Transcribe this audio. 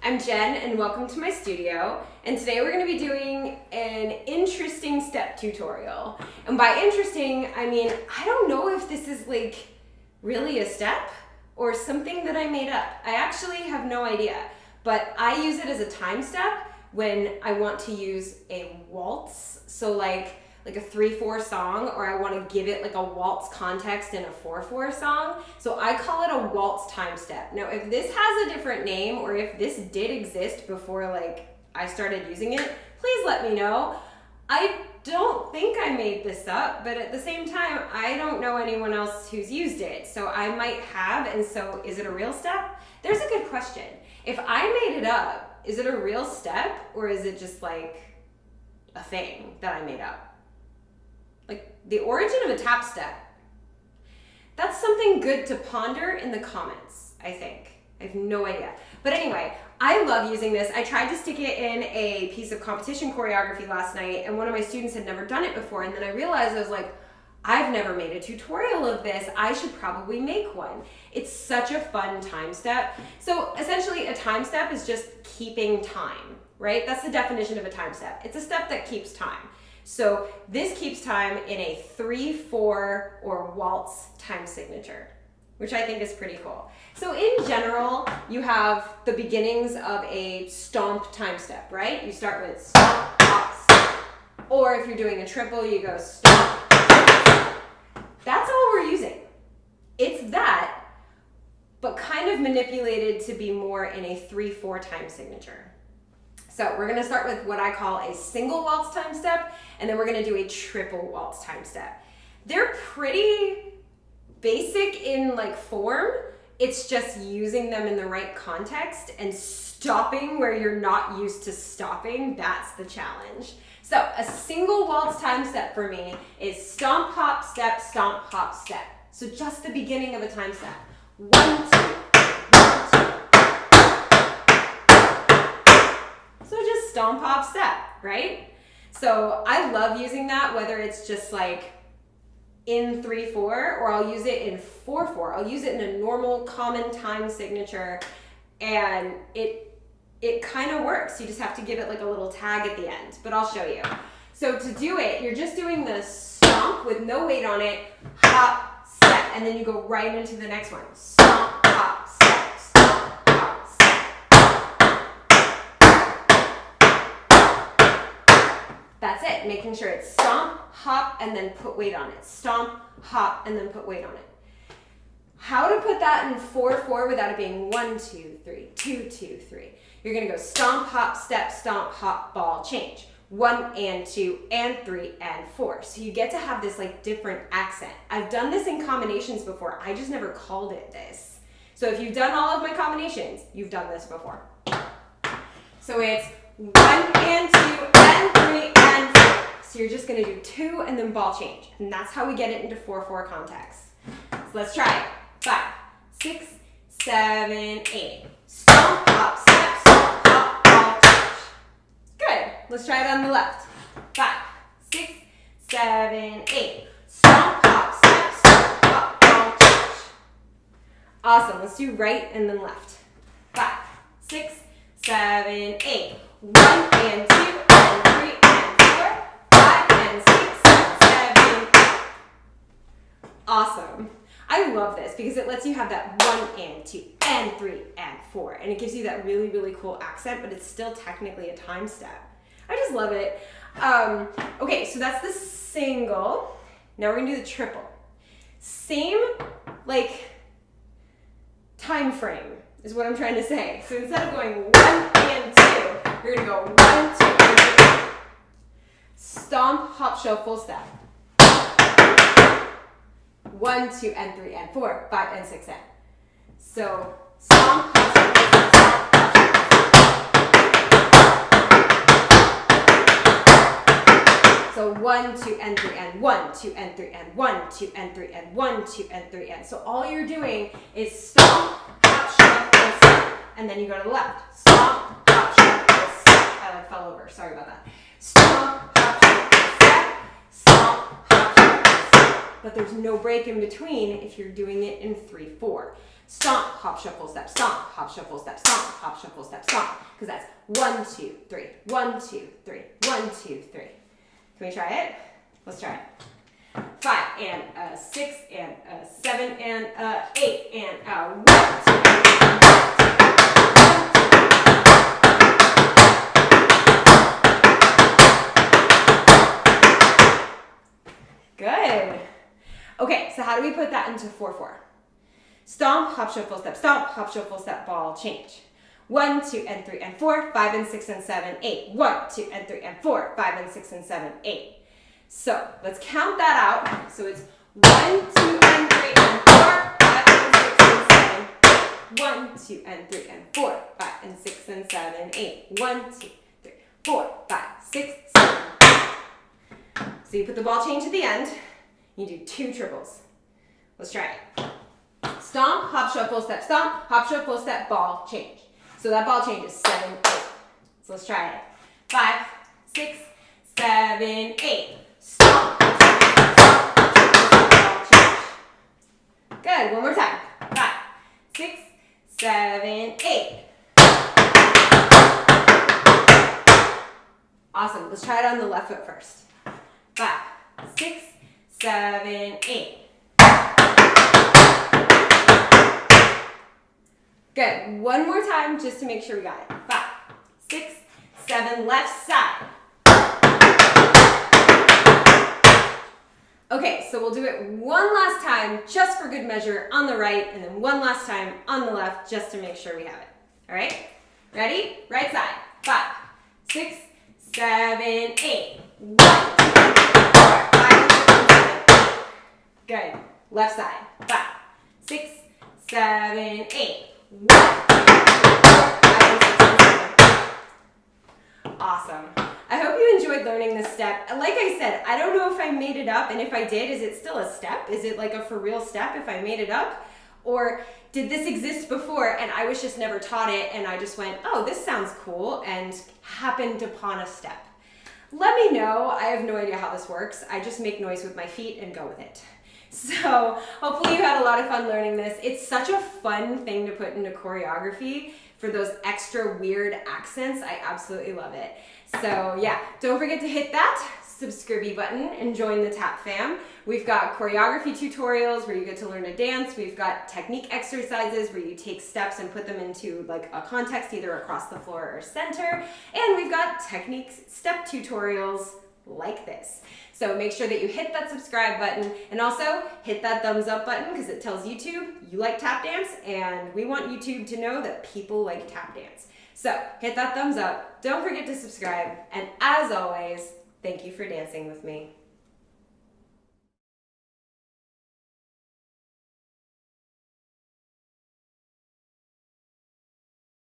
I'm Jen and welcome to my studio, and today we're going to be doing an interesting step tutorial. And by interesting, I mean I don't know if this is like really a step or something that I made up. I actually have no idea, but I use it as a time step when I want to use a waltz, so like a 3/4 song, or I want to give it like a waltz context in a 4/4 song. So I call it a waltz time step. Now, if this has a different name, or if this did exist before like I started using it, please let me know. I don't think I made this up, but at the same time, I don't know anyone else who's used it. So I might have, and so is it a real step? There's a good question. If I made it up, is it a real step, or is it just like a thing that I made up? Like the origin of a tap step. That's something good to ponder in the comments, I think. I have no idea. But anyway, I love using this. I tried to stick it in a piece of competition choreography last night, and one of my students had never done it before, and then I realized, I was like, I've never made a tutorial of this. I should probably make one. It's such a fun time step. So essentially a time step is just keeping time, right? That's the definition of a time step. It's a step that keeps time. So this keeps time in a 3/4 or waltz time signature, which I think is pretty cool. So in general, you have the beginnings of a stomp time step, right? You start with stomp, hop, step. Or if you're doing a triple, you go stomp. That's all we're using. It's that, but kind of manipulated to be more in a 3/4 time signature. So we're gonna start with what I call a single waltz time step, and then we're gonna do a triple waltz time step. They're pretty basic in like form. It's just using them in the right context and stopping where you're not used to stopping. That's the challenge. So a single waltz time step for me is stomp, hop, step, stomp, hop, step. So just the beginning of a time step. 1, 2. So just stomp, hop, step, right? So I love using that, whether it's just like in 3/4 or I'll use it in 4/4. I'll use it in a normal common time signature, and it kind of works. You just have to give it like a little tag at the end, but I'll show you. So to do it, you're just doing the stomp with no weight on it, hop, step, and then you go right into the next one. Stomp, hop, step, stomp, hop, step. That's it, making sure it's stomp, hop, and then put weight on it. Stomp, hop, and then put weight on it. How to put that in 4/4 without it being 1, 2, 3, 2, 2, 3. You're gonna go stomp, hop, step, stomp, hop, ball, change. 1 and 2 and 3 and 4. So you get to have this like different accent. I've done this in combinations before. I just never called it this. So if you've done all of my combinations, you've done this before. So it's 1 and 2 and 3 and 4. So you're just gonna do 2 and then ball change. And that's how we get it into 4/4 context. So let's try it. 5, 6, 7, 8. Stomp, hop, step, stomp, hop, ball, change. Good. Let's try it on the left. 5, 6, 7, 8. Stomp, hop, step, stomp, hop, ball, change. Awesome. Let's do right and then left. 5, 6, 7, 8. 1 and 2 and 3 and 4. 5 and 6, 7, 8. Awesome. I love this because it lets you have that 1 and 2 and 3 and 4, and it gives you that really, really cool accent, but it's still technically a time step. I just love it. Okay, so that's the single. Now we're gonna do the triple. Same like time frame is what I'm trying to say. So instead of going 1 and 2, you're gonna go 1, 2, and 3. Stomp, hop, shuffle, step. 1, 2, and 3, and 4, 5, and 6, and. So stomp, hop, shuffle, step, stomp, hop, shuffle, step. So 1, 2, and 3, and 1, 2, and 3, and 1, 2, and 3, and 1, 2, and 3, and. So all you're doing is stomp, hop, shuffle, step, and then you go to the left. Stomp, hop, shuffle, step. I like fell over. Sorry about that. Stomp, hop, shuffle, step. Stomp, hop, shuffle, step. but there's no break in between if you're doing it in 3/4. Stomp, hop, shuffle, step, stomp, hop, shuffle, step, stomp, hop, shuffle, step, stomp. Because that's 1, 2, 3, 1, 2, 3, 1, 2, 3. Can we try it? Let's try it. 5 and a 6 and a 7 and a 8 and a 1, 2. Good. Okay, so how do we put that into 4/4? Stomp, hop, shuffle, step, ball, change. 1, 2, and 3, and 4, 5, and 6, and 7, 8. 1, 2, and 3, and 4, 5, and 6, and 7, 8. So let's count that out. So it's 1, 2, and 3, and 4, 5, and 6, and 7. 1, 2, and 3, and 4, 5, and 6, and 7, 8. 1, 2, 3, 4, 5, 6, 7. So you put the ball change at the end. You do 2 triples. Let's try it. Stomp, hop, shuffle, step, stomp, hop, shuffle, step, ball, change. So that ball change is 7, 8. So let's try it. 5, 6, 7, 8. Stomp, hop, shuffle, step, ball, change. Good, one more time. 5, 6, 7, 8. Awesome, let's try it on the left foot first. 5, 6, 7, 8. Good. One more time just to make sure we got it. 5, 6, 7, left side. Okay, so we'll do it one last time just for good measure on the right, and then one last time on the left just to make sure we have it. All right? Ready? Right side. 5, 6, 7, 8. 1, 2, 3, 4, 5, 6, 7, 8. Good. Left side. 5, 6, 7, 8. 1, 2, 3, 4, 5, 6, 7. Awesome. I hope you enjoyed learning this step. Like I said, I don't know if I made it up, and if I did, is it still a step? Is it like a for real step if I made it up? Or did this exist before and I was just never taught it and I just went, oh, this sounds cool, and happened upon a step? Let me know. I have no idea how this works. I just make noise with my feet and go with it. So hopefully you had a lot of fun learning this. It's such a fun thing to put into choreography for those extra weird accents. I absolutely love it. So yeah, don't forget to hit that subscribe button and join the TAP fam. We've got choreography tutorials where you get to learn to dance. We've got technique exercises where you take steps and put them into like a context, either across the floor or center. And we've got technique step tutorials like this. So make sure that you hit that subscribe button and also hit that thumbs up button because it tells YouTube you like tap dance, and we want YouTube to know that people like tap dance. So hit that thumbs up, don't forget to subscribe, and as always, thank you for dancing with me.